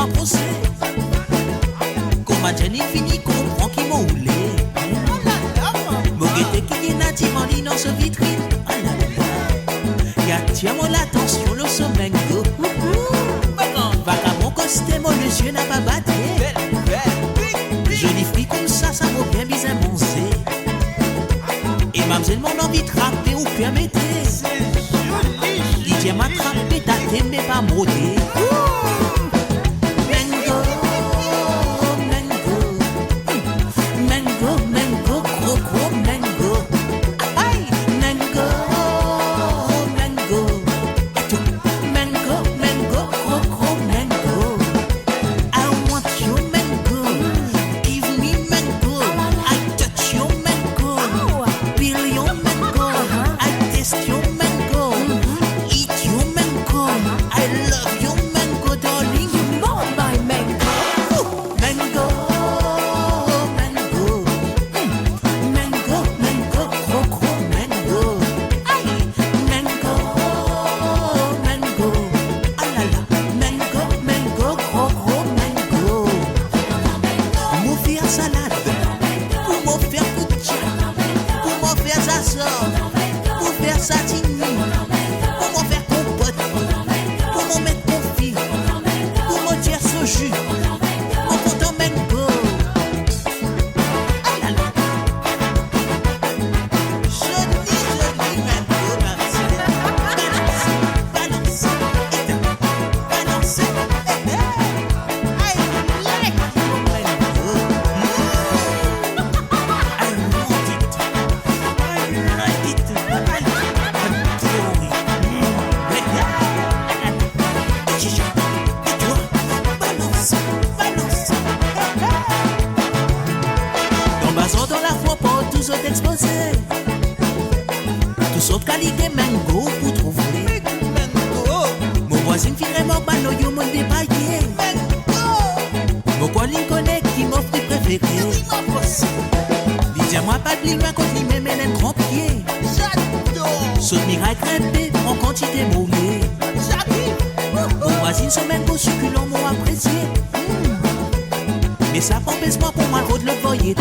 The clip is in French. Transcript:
moi procès. Comme ma Jenny fini, comprend qui m'a roulé. Moguette qui est natif en ligne dans ce vitrine. Y'a tiens mon l'attention, le sommet go. Va qu'à mon costume, mon yeux n'a pas battu. Jolie fille comme ça vaut bien bien moncer. Et mamzelle mon envie de trapper ou permettez. Il tient m'attraper, t'as t'aimé pas m'ôter. Tous autres qualités mango pour trouver. Mon voisin qui vraiment bano yo mon dépaillé. Mon collègue connaît qui m'offre préféré. Dis-moi pas de l'île, quand il me mène un grand pied. Saute miracle crêpé en quantité mouillée. Mon voisin se mène au succulent, m'ont apprécié. Mais ça prend pas pour moi de le voyer.